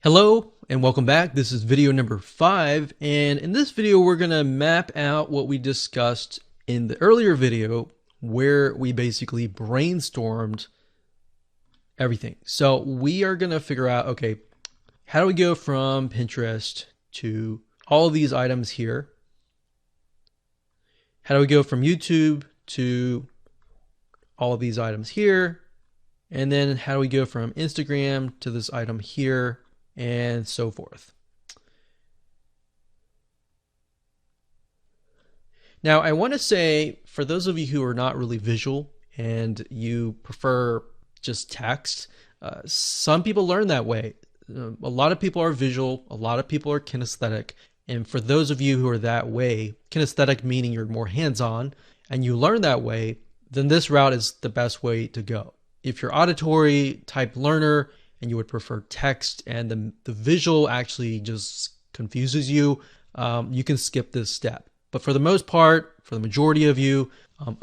Hello and welcome back. This is video number 5, and in this video we're going to map out what we discussed in the earlier video where we basically brainstormed everything. So we are going to figure out, okay, how do we go from Pinterest to all of these items here? How do we go from YouTube to all of these items here? And then how do we go from Instagram to this item here? And so forth. Now, I want to say, for those of you who are not really visual and you prefer just text, some people learn that way. A lot of people are visual, a lot of people are kinesthetic. And for those of you who are that way, kinesthetic meaning you're more hands-on, and you learn that way, then this route is the best way to go. If you're auditory type learner, and you would prefer text and the visual actually just confuses you, you can skip this step. But for the most part, for the majority of you,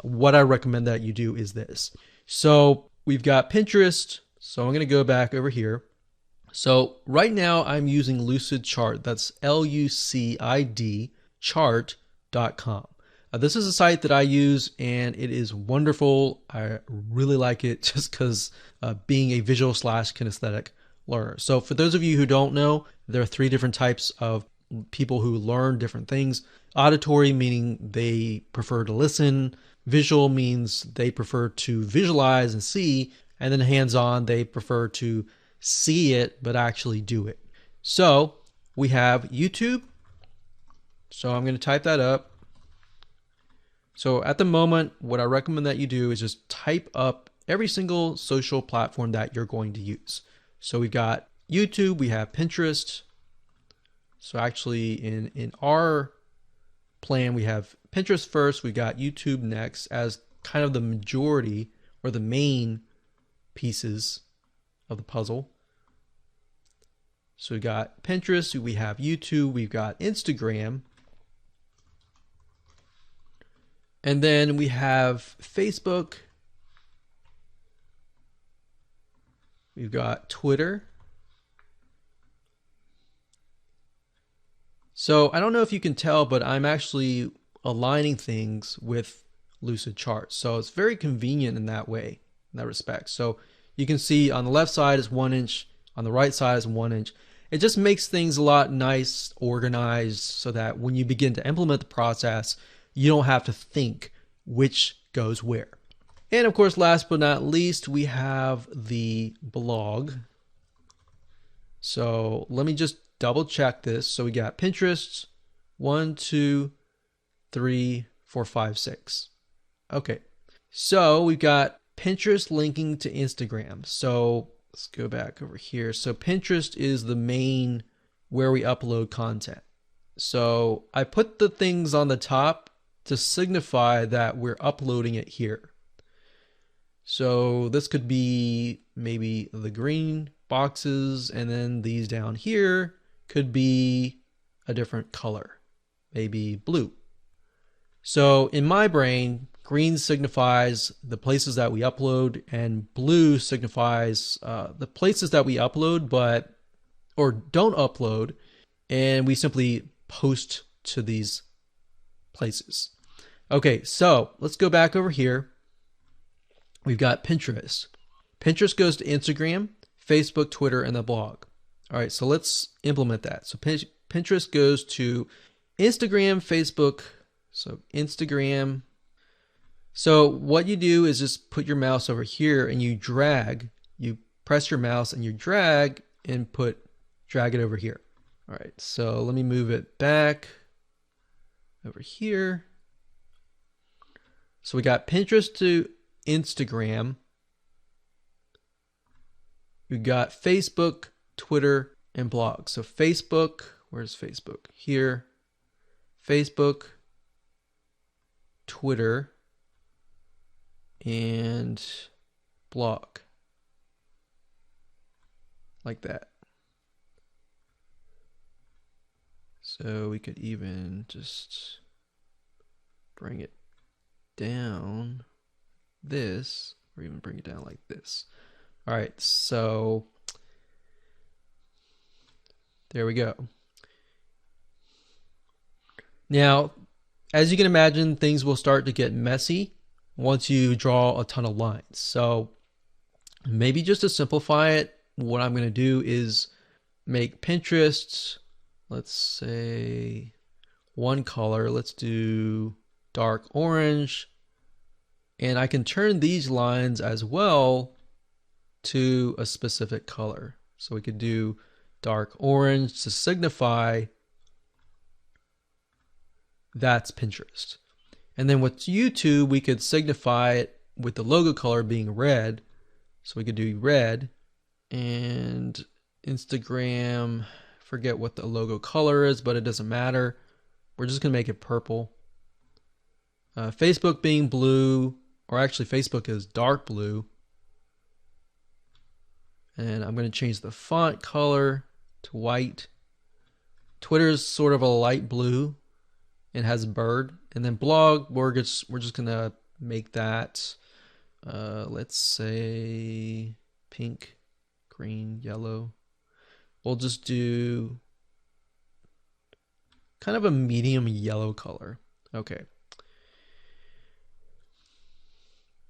what I recommend that you do is this. So we've got Pinterest. So I'm going to go back over here. So right now I'm using Lucid Chart. That's LUCID chart.com. This is a site that I use and it is wonderful. I really like it just because being a visual / kinesthetic learner. So for those of you who don't know, there are 3 different types of people who learn different things. Auditory, meaning they prefer to listen. Visual means they prefer to visualize and see. And then hands-on, they prefer to see it but actually do it. So we have YouTube. So I'm going to type that up. So at the moment, what I recommend that you do is just type up every single social platform that you're going to use. So we've got YouTube, we have Pinterest. So actually in our plan, we have Pinterest first, we got YouTube next as kind of the majority or the main pieces of the puzzle. So we got Pinterest, we have YouTube, we've got Instagram. And then we have Facebook. We've got Twitter. So I don't know if you can tell, but I'm actually aligning things with Lucid Charts. So it's very convenient in that way, in that respect. So you can see on the left side is 1 inch, on the right side is 1 inch. It just makes things a lot nice, organized, so that when you begin to implement the process, you don't have to think which goes where. And of course, last but not least, we have the blog. So let me just double check this. So we got Pinterest, 1, 2, 3, 4, 5, 6. Okay. So we've got Pinterest linking to Instagram. So let's go back over here. So Pinterest is the main where we upload content. So I put the things on the top to signify that we're uploading it here. So this could be maybe the green boxes, and then these down here could be a different color, maybe blue. So in my brain, green signifies the places that we upload, and blue signifies the places that we upload or don't upload, and we simply post to these places. Okay, so let's go back over here. We've got Pinterest. Pinterest goes to Instagram, Facebook, Twitter, and the blog. All right, so let's implement that. So Pinterest goes to Instagram, Facebook, so Instagram. So what you do is just put your mouse over here and you drag, you press your mouse and you drag and drag it over here. All right, so let me move it back over here. So we got Pinterest to Instagram. We got Facebook, Twitter, and blog. So Facebook, where's Facebook? Here. Facebook, Twitter, and blog. Like that. So we could even just bring it down this, or even bring it down like this. All right, so There we go. Now, as you can imagine, things will start to get messy once you draw a ton of lines. So maybe just to simplify it, what I'm going to do is make Pinterest, let's say one color. Let's do dark orange. And I can turn these lines as well to a specific color. So we could do dark orange to signify that's Pinterest. And then with YouTube, we could signify it with the logo color being red. So we could do red. And Instagram, forget what the logo color is, but it doesn't matter. We're just going to make it purple. Facebook being blue, or actually Facebook is dark blue. And I'm going to change the font color to white. Twitter is sort of a light blue. It has a bird. And then blog, we're just going to make that, let's say pink, green, yellow. We'll just do kind of a medium yellow color. Okay.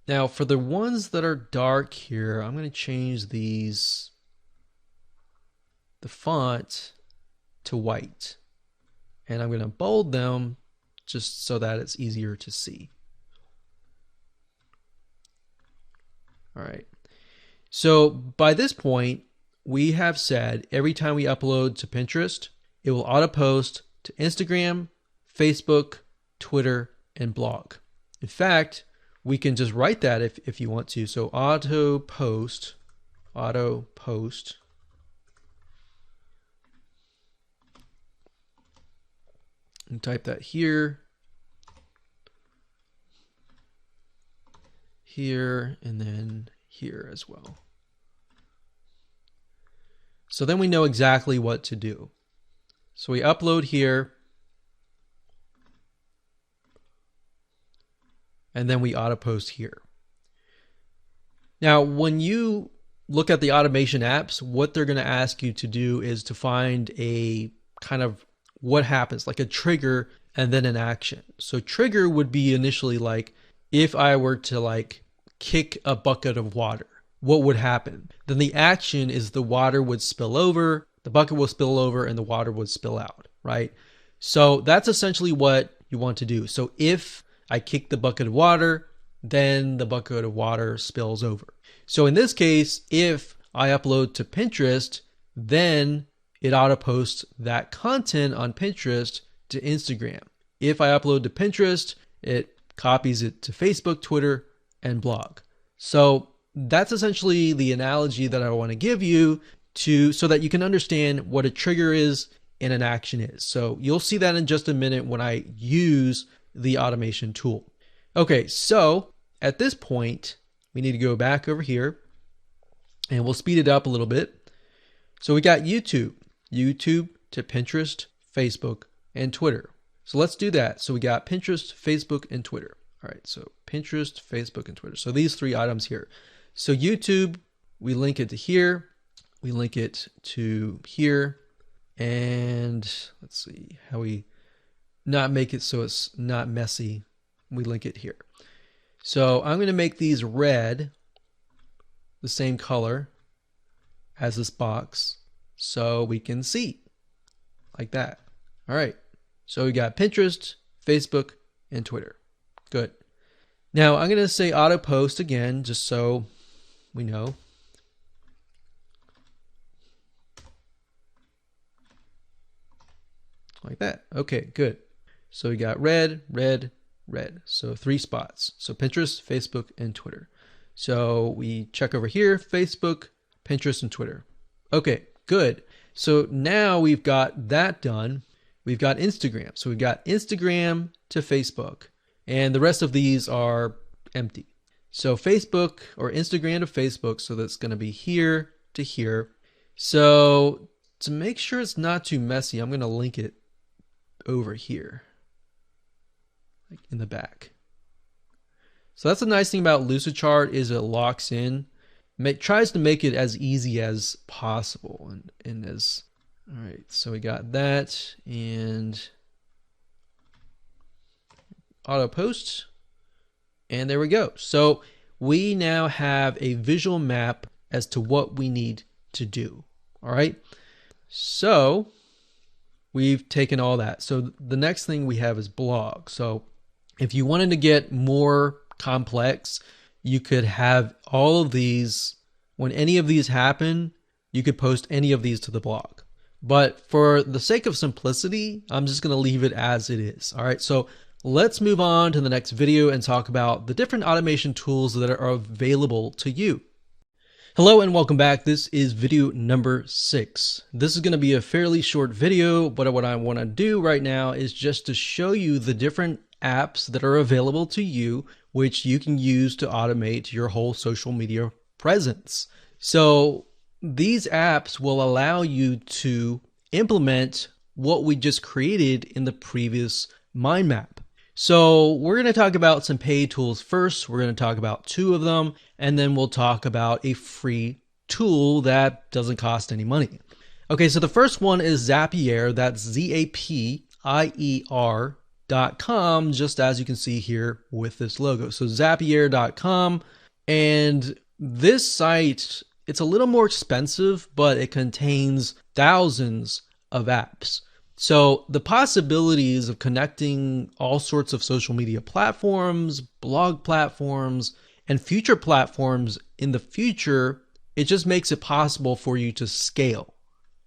Now for the ones that are dark here, I'm going to change the font to white. And I'm going to bold them just so that it's easier to see. All right. So by this point, we have said every time we upload to Pinterest, it will auto post to Instagram, Facebook, Twitter, and blog. In fact, we can just write that if you want to. So auto post, and type that here, and then here as well. So then we know exactly what to do. So we upload here, and then we auto post here. Now, when you look at the automation apps, what they're going to ask you to do is to find a kind of what happens, like a trigger and then an action. So trigger would be initially like, if I were to like kick a bucket of water, what would happen? Then the action is the water would spill over, the bucket will spill over, and the water would spill out, right? So that's essentially what you want to do. So if I kick the bucket of water, then the bucket of water spills over. So in this case, if I upload to Pinterest, then it auto posts that content on Pinterest to Instagram. If I upload to Pinterest, it copies it to Facebook, Twitter, and blog. So that's essentially the analogy that I want to give you so that you can understand what a trigger is and an action is. So you'll see that in just a minute when I use the automation tool. Okay, so at this point, we need to go back over here and we'll speed it up a little bit. So we got YouTube to Pinterest, Facebook, and Twitter. So let's do that. So we got Pinterest, Facebook, and Twitter. All right, so Pinterest, Facebook, and Twitter. So these three items here. So YouTube, we link it to here. We link it to here. And let's see how we not make it so it's not messy. We link it here. So I'm going to make these red, the same color as this box, so we can see like that. All right. So we got Pinterest, Facebook, and Twitter. Good. Now I'm going to say auto post again, just so we know. Like that. Okay, good. So we got red, red, red. So 3 spots. So Pinterest, Facebook, and Twitter. So we check over here, Facebook, Pinterest, and Twitter. Okay, good. So now we've got that done. We've got Instagram. So we've got Instagram to Facebook. And the rest of these are empty. So Facebook or Instagram to Facebook. So that's going to be here to here. So to make sure it's not too messy, I'm going to link it over here, like in the back. So that's the nice thing about Lucidchart is it locks in, tries to make it as easy as possible and as All right, so we got that and auto post, and there we go. So we now have a visual map as to what we need to do. All right, so we've taken all that. So the next thing we have is blog. So if you wanted to get more complex, you could have all of these. When any of these happen, you could post any of these to the blog. But for the sake of simplicity, I'm just going to leave it as it is. All right, so let's move on to the next video and talk about the different automation tools that are available to you. Hello and welcome back. This is video number 6. This is going to be a fairly short video, but what I want to do right now is just to show you the different apps that are available to you, which you can use to automate your whole social media presence. So these apps will allow you to implement what we just created in the previous mind map. So we're going to talk about some paid tools first. We're going to talk about 2 of them, and then we'll talk about a free tool that doesn't cost any money. Okay, so the first one is Zapier. That's Zapier.com, just as you can see here with this logo. So Zapier.com, and this site, it's a little more expensive, but it contains thousands of apps. So the possibilities of connecting all sorts of social media platforms, blog platforms, and future platforms in the future, it just makes it possible for you to scale.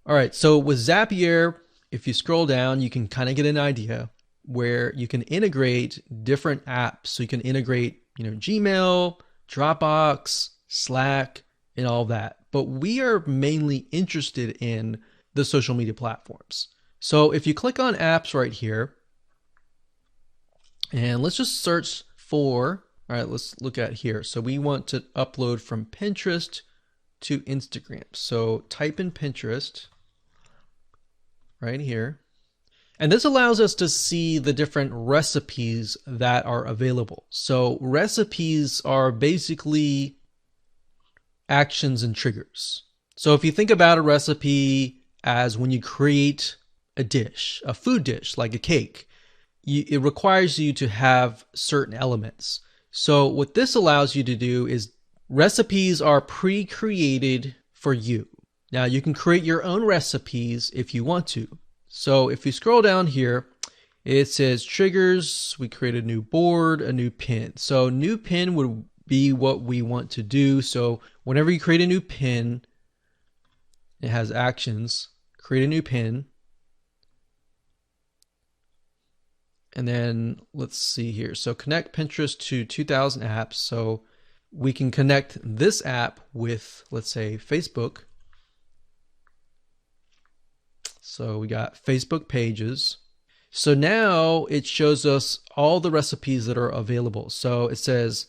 All right, so with Zapier, if you scroll down, you can kind of get an idea where you can integrate different apps. So you can integrate, Gmail, Dropbox, Slack, and all that. But we are mainly interested in the social media platforms. So if you click on apps right here, and let's just search for, all right, let's look at here. So we want to upload from Pinterest to Instagram. So type in Pinterest right here. And this allows us to see the different recipes that are available. So recipes are basically actions and triggers. So if you think about a recipe as when you create a dish, a food dish like a cake, it requires you to have certain elements. So what this allows you to do is recipes are pre-created for you. Now you can create your own recipes if you want to. So if you scroll down here, it says triggers. We create a new board, a new pin. So new pin would be what we want to do. So whenever you create a new pin, it has actions, create a new pin. And then let's see here. So connect Pinterest to 2000 apps. So we can connect this app with, let's say, Facebook. So we got Facebook pages. So now it shows us all the recipes that are available. So it says,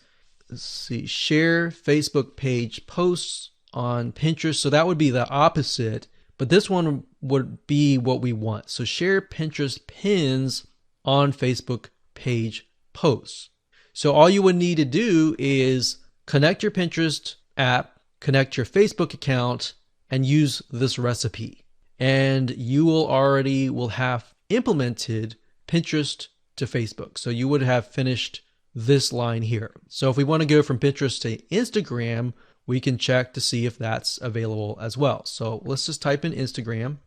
let's see, share Facebook page posts on Pinterest. So that would be the opposite, but this one would be what we want. So share Pinterest pins on Facebook page posts. So all you would need to do is connect your Pinterest app, connect your Facebook account, and use this recipe. And you will have implemented Pinterest to Facebook. So you would have finished this line here. So if we want to go from Pinterest to Instagram, we can check to see if that's available as well. So let's just type in Instagram.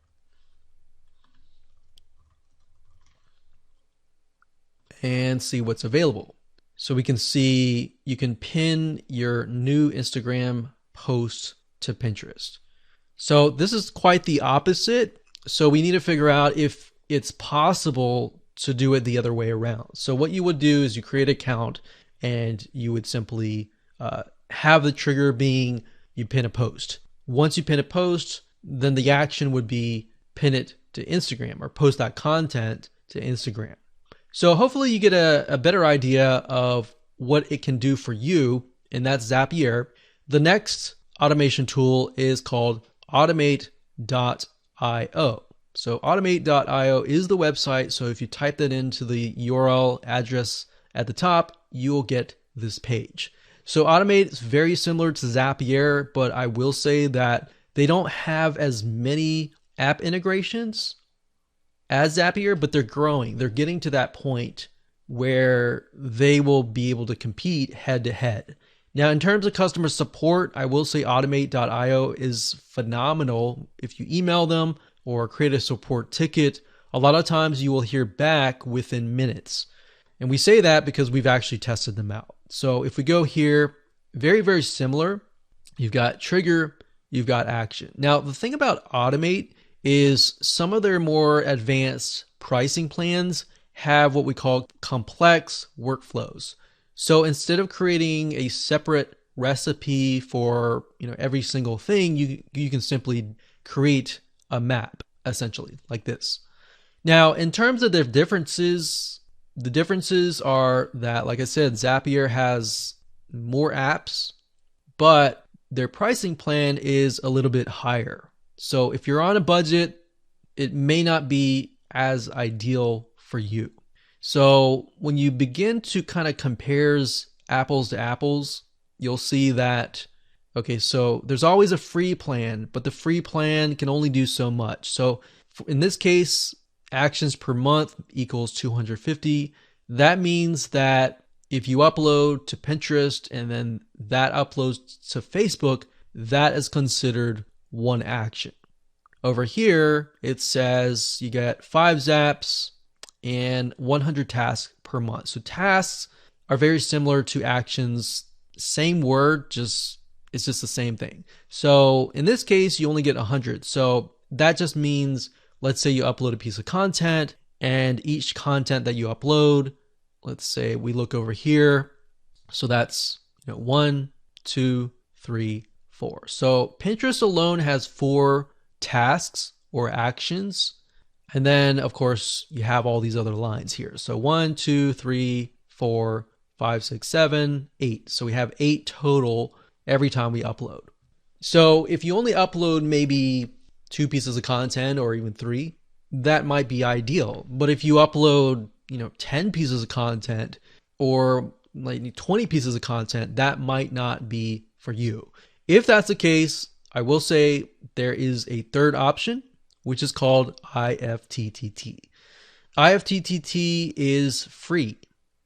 And see what's available. So we can see you can pin your new Instagram post to Pinterest. So this is quite the opposite. So we need to figure out if it's possible to do it the other way around. So what you would do is you create an account and you would simply have the trigger being you pin a post. Once you pin a post, then the action would be pin it to Instagram or post that content to Instagram. So hopefully you get a better idea of what it can do for you, and that's Zapier. The next automation tool is called Automate.io. So Automate.io is the website. So if you type that into the URL address at the top, you'll get this page. So Automate is very similar to Zapier, but I will say that they don't have as many app integrations as Zapier, but they're growing. They're getting to that point where they will be able to compete head to head. Now, in terms of customer support, I will say Automate.io is phenomenal. If you email them or create a support ticket, a lot of times you will hear back within minutes. And we say that because we've actually tested them out. So if we go here, very, very similar. You've got trigger, you've got action. Now, the thing about Automate is some of their more advanced pricing plans have what we call complex workflows. So instead of creating a separate recipe for every single thing, you can simply create a map, essentially, like this. Now, in terms of the differences are that, like I said, Zapier has more apps, but their pricing plan is a little bit higher. So if you're on a budget, it may not be as ideal for you. So when you begin to kind of compares apples to apples, you'll see that, okay, so there's always a free plan, but the free plan can only do so much. So in this case, actions per month equals 250. That means that if you upload to Pinterest and then that uploads to Facebook, that is considered one action. Over here, it says you get 5 zaps and 100 tasks per month. So tasks are very similar to actions, same word, it's just the same thing. So in this case, you only get 100. So that just means, let's say you upload a piece of content, and each content that you upload, let's say we look over here. So that's 1, 2, 3, 4. So Pinterest alone has 4 tasks or actions. And then, of course, you have all these other lines here. So 1, 2, 3, 4, 5, 6, 7, 8. So we have 8 total every time we upload. So if you only upload maybe 2 pieces of content or even 3, that might be ideal. But if you upload, 10 pieces of content or like 20 pieces of content, that might not be for you. If that's the case, I will say there is a third option, which is called IFTTT. IFTTT is free,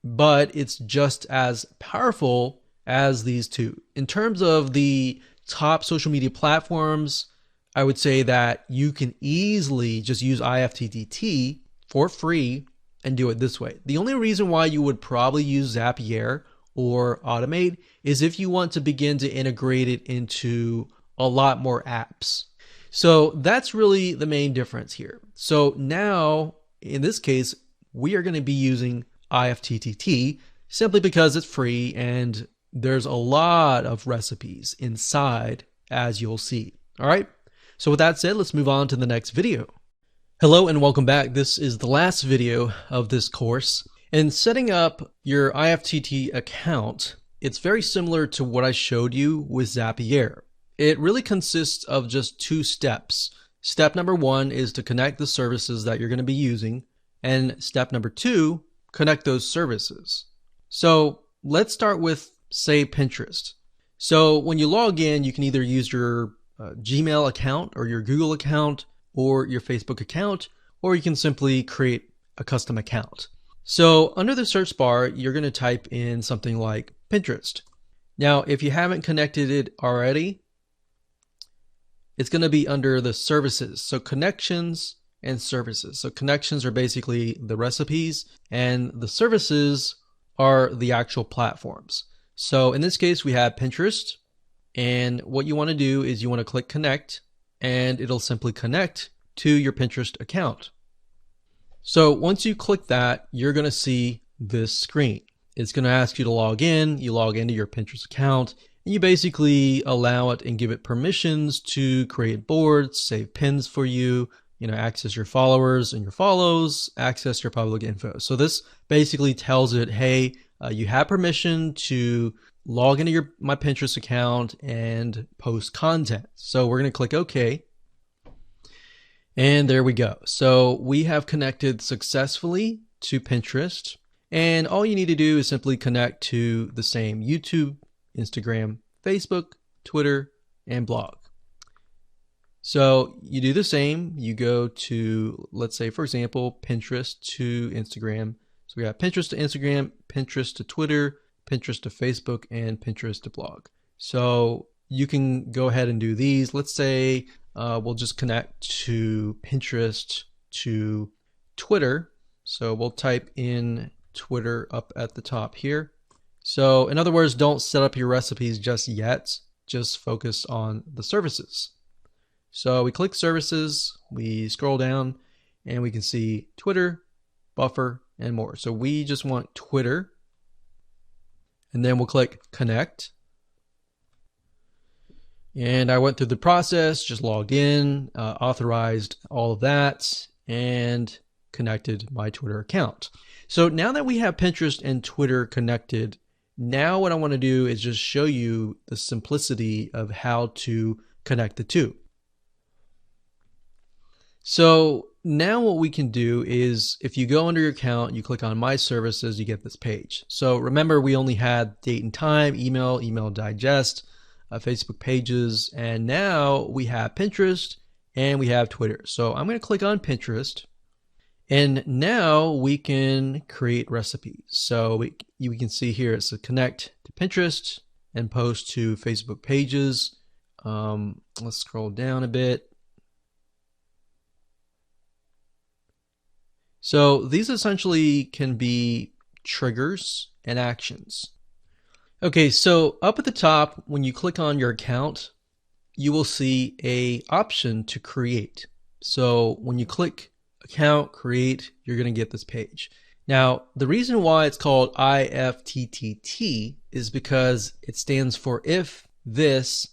but it's just as powerful as these two. In terms of the top social media platforms, I would say that you can easily just use IFTTT for free and do it this way. The only reason why you would probably use Zapier or Automate is if you want to begin to integrate it into a lot more apps. So that's really the main difference here. So now, in this case, we are going to be using IFTTT simply because it's free and there's a lot of recipes inside, as you'll see. All right. So with that said, let's move on to the next video. Hello and welcome back. This is the last video of this course. In setting up your IFTTT account, it's very similar to what I showed you with Zapier. It really consists of just 2 steps. Step number 1 is to connect the services that you're going to be using. And step number 2, connect those services. So let's start with, say, Pinterest. So when you log in, you can either use your Gmail account or your Google account or your Facebook account, or you can simply create a custom account. So under the search bar, you're going to type in something like Pinterest. Now, if you haven't connected it already, it's going to be under the services. So connections and services. So connections are basically the recipes and the services are the actual platforms. So in this case, we have Pinterest, and what you want to do is you want to click connect, and it'll simply connect to your Pinterest account. So once you click that, you're going to see this screen. It's going to ask you to log in. You log into your Pinterest account, and you basically allow it and give it permissions to create boards, save pins for you, access your followers and your follows, access your public info. So this basically tells it, hey, you have permission to log into my Pinterest account and post content. So we're going to click OK. And there we go. So we have connected successfully to Pinterest. And all you need to do is simply connect to the same YouTube, Instagram, Facebook, Twitter, and blog. So you do the same. You go to, let's say, for example, Pinterest to Instagram. So we have Pinterest to Instagram, Pinterest to Twitter, Pinterest to Facebook, and Pinterest to blog. So you can go ahead and do these. Let's say we'll just connect to Pinterest to Twitter. So we'll type in Twitter up at the top here. So in other words, don't set up your recipes just yet. Just focus on the services. So we click services, we scroll down, and we can see Twitter, buffer, and more. So we just want Twitter, and then we'll click connect. And I went through the process, just logged in, authorized all of that, and connected my Twitter account. So now that we have Pinterest and Twitter connected, now what I want to do is just show you the simplicity of how to connect the two. So now what we can do is if you go under your account, you click on My Services, you get this page. So remember, we only had date and time, email, email digest, Facebook pages, and now we have Pinterest and we have Twitter. So I'm going to click on Pinterest, and now we can create recipes. So we can see here it's a connect to Pinterest and post to Facebook pages. Let's scroll down a bit. So these essentially can be triggers and actions. Okay, so up at the top, when you click on your account, you will see an option to create. So when you click account, create, you're going to get this page. Now, the reason why it's called IFTTT is because it stands for if this,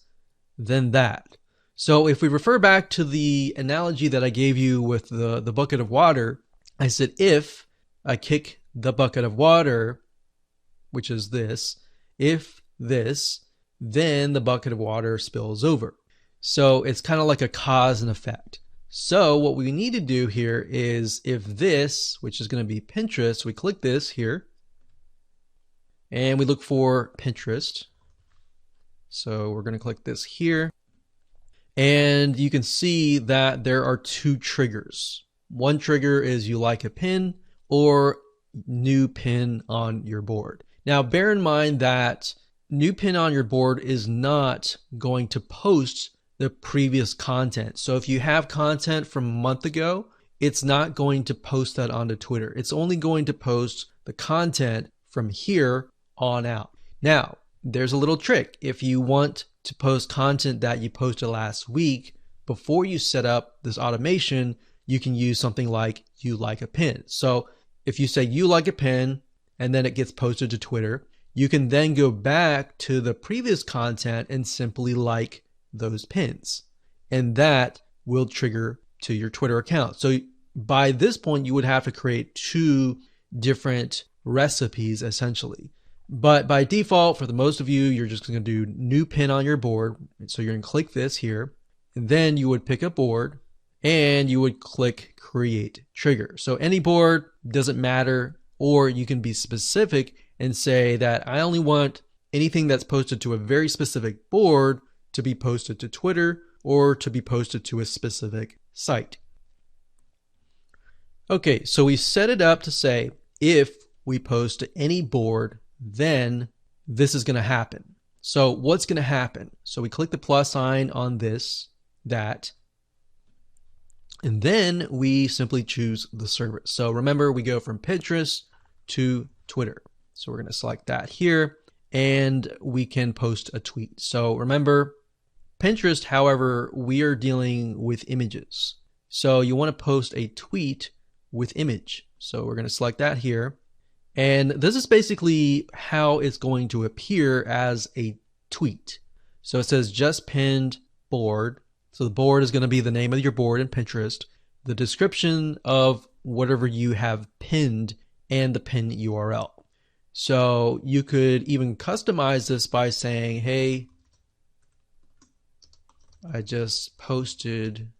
then that. So if we refer back to the analogy that I gave you with the bucket of water, I said if I kick the bucket of water, which is this, if this, then the bucket of water spills over. So it's kind of like a cause and effect. So what we need to do here is if this, which is going to be Pinterest, we click this here and we look for Pinterest. So we're going to click this here, and you can see that there are two triggers. One trigger is you like a pin or new pin on your board. Now, bear in mind that new pin on your board is not going to post the previous content. So if you have content from a month ago, it's not going to post that onto Twitter. It's only going to post the content from here on out. Now, there's a little trick. If you want to post content that you posted last week, before you set up this automation, you can use something like you like a pin. So if you say you like a pin and then it gets posted to Twitter, you can then go back to the previous content and simply like those pins. And that will trigger to your Twitter account. So by this point, you would have to create two different recipes essentially. But by default, for the most of you, you're just going to do new pin on your board. So you're going to click this here, and then you would pick a board and you would click create trigger. So any board doesn't matter, or you can be specific and say that I only want anything that's posted to a very specific board to be posted to Twitter or to be posted to a specific site. Okay, so we set it up to say if we post to any board, then this is going to happen. So what's going to happen? So we click the plus sign on this, that, and then we simply choose the service. So remember, we go from Pinterest to Twitter. So we're going to select that here, and we can post a tweet. So remember, Pinterest, however, we are dealing with images. So you want to post a tweet with image. So we're going to select that here. And this is basically how it's going to appear as a tweet. So it says just pinned board. So the board is going to be the name of your board in Pinterest, the description of whatever you have pinned, and the pin URL. So you could even customize this by saying, hey, I just posted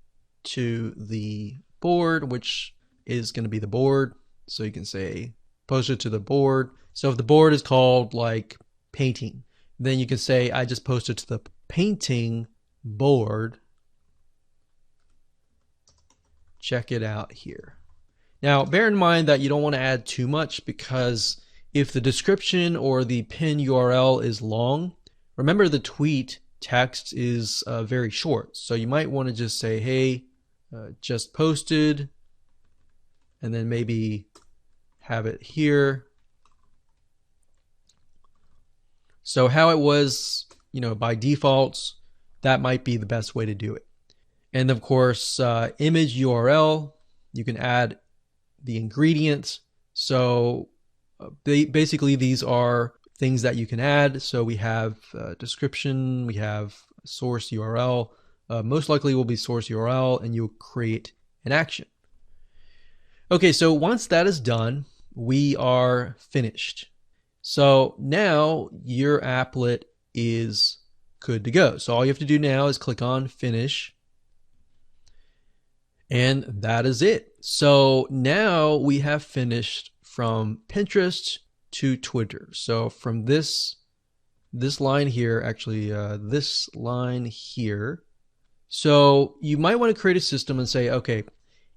to the board, which is going to be the board. So you can say posted to the board. So if the board is called like painting, then you can say I just posted to the painting board. check it out here. Now, bear in mind that you don't want to add too much, because if the description or the pin URL is long, remember the tweet text is very short. So you might want to just say, hey, just posted, and then maybe have it here. So how it was, by default, that might be the best way to do it. And of course, image URL, you can add the ingredients. So basically these are things that you can add. So we have description, we have source URL, most likely will be source URL, and you'll create an action. Okay, so once that is done, we are finished. So now your applet is good to go. So all you have to do now is click on finish. And that is it. So now we have finished from Pinterest to Twitter. So from this line here, actually this line here. So you might want to create a system and say, okay,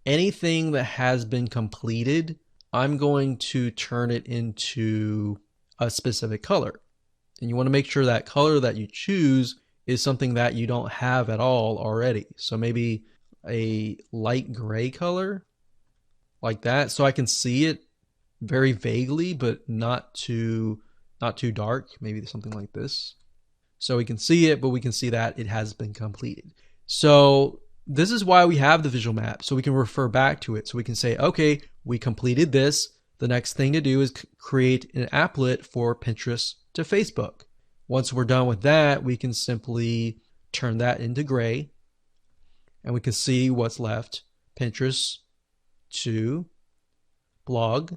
anything that has been completed, I'm going to turn it into a specific color. And you want to make sure that color that you choose is something that you don't have at all already. So maybe a light gray color like that, so I can see it very vaguely, but not too dark. Maybe something like this, so we can see it, but we can see that it has been completed. So this is why we have the visual map, so we can refer back to it. So we can say, okay, we completed this. The next thing to do is create an applet for Pinterest to Facebook. Once we're done with that, we can simply turn that into gray, and we can see what's left. Pinterest to blog.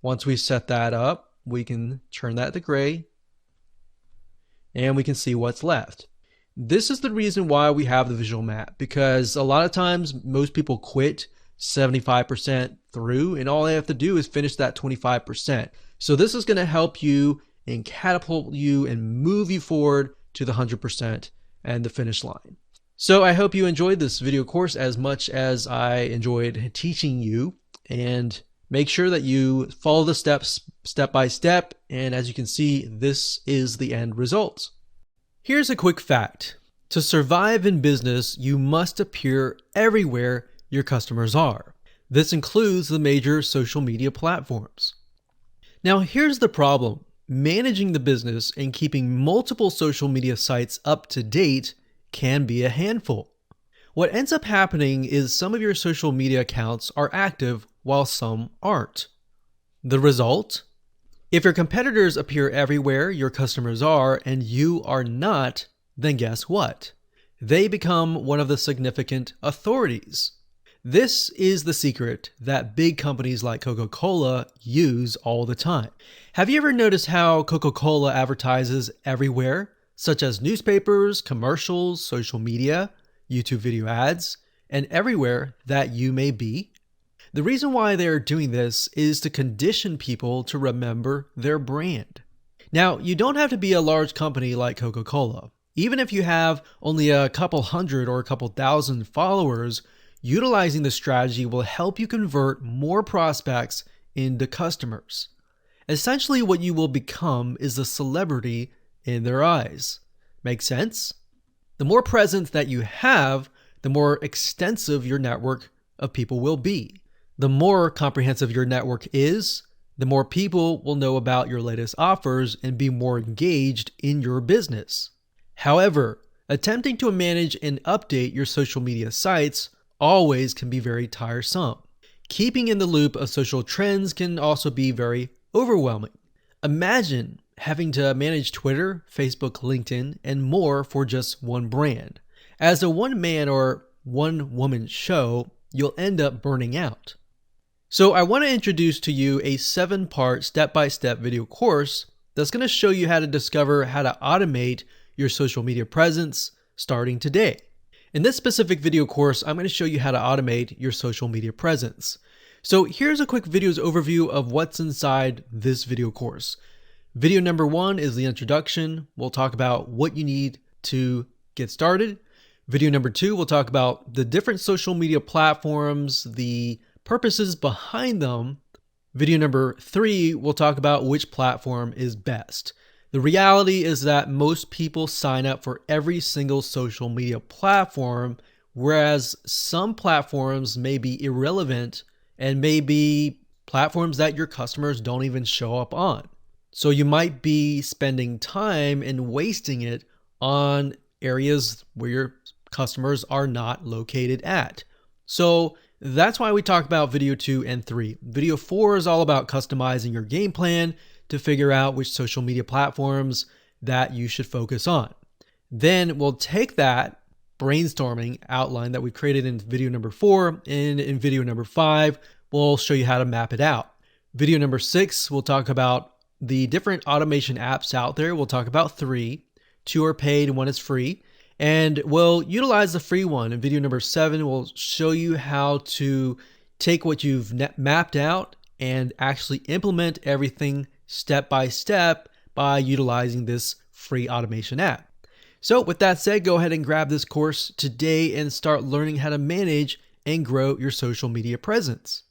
Once we set that up, we can turn that to gray, and we can see what's left. This is the reason why we have the visual map, because a lot of times most people quit 75% through, and all they have to do is finish that 25%. So this is going to help you and catapult you and move you forward to the 100% and the finish line. So I hope you enjoyed this video course as much as I enjoyed teaching you, and make sure that you follow the steps step by step. And as you can see, this is the end result. Here's a quick fact. To survive in business, you must appear everywhere your customers are. This includes the major social media platforms. Now here's the problem. Managing the business and keeping multiple social media sites up to date can be a handful. What ends up happening is some of your social media accounts are active while some aren't. The result? If your competitors appear everywhere your customers are and you are not, then guess what? They become one of the significant authorities. This is the secret that big companies like Coca-Cola use all the time. Have you ever noticed how Coca-Cola advertises everywhere, such as newspapers, commercials, social media, YouTube video ads, and everywhere that you may be? The reason why they are doing this is to condition people to remember their brand. Now, you don't have to be a large company like Coca-Cola. Even if you have only a couple hundred or a couple thousand followers, utilizing the strategy will help you convert more prospects into customers. Essentially, what you will become is a celebrity in their eyes. Make sense? The more presence that you have, the more extensive your network of people will be. The more comprehensive your network is, the more people will know about your latest offers and be more engaged in your business. However, attempting to manage and update your social media sites always can be very tiresome. Keeping in the loop of social trends can also be very overwhelming. Imagine having to manage Twitter, Facebook, LinkedIn, and more for just one brand. As a one-man or one-woman show, you'll end up burning out. So I want to introduce to you a 7-part step-by-step video course that's going to show you how to discover how to automate your social media presence starting today. In this specific video course, I'm going to show you how to automate your social media presence. So here's a quick video's overview of what's inside this video course. Video number 1 is the introduction. We'll talk about what you need to get started. Video number 2, we'll talk about the different social media platforms, the purposes behind them. Video number 3, we'll talk about which platform is best. The reality is that most people sign up for every single social media platform, whereas some platforms may be irrelevant and may be platforms that your customers don't even show up on. So you might be spending time and wasting it on areas where your customers are not located at. So that's why we talk about video 2 and 3. Video 4 is all about customizing your game plan to figure out which social media platforms that you should focus on. Then we'll take that brainstorming outline that we created in video number 4, and in video number 5, we'll show you how to map it out. Video number 6, we'll talk about the different automation apps out there. We'll talk about 3. 2 are paid and 1 is free. And we'll utilize the free one. In video number 7, we'll show you how to take what you've mapped out and actually implement everything step by step by utilizing this free automation app. So with that said, go ahead and grab this course today and start learning how to manage and grow your social media presence.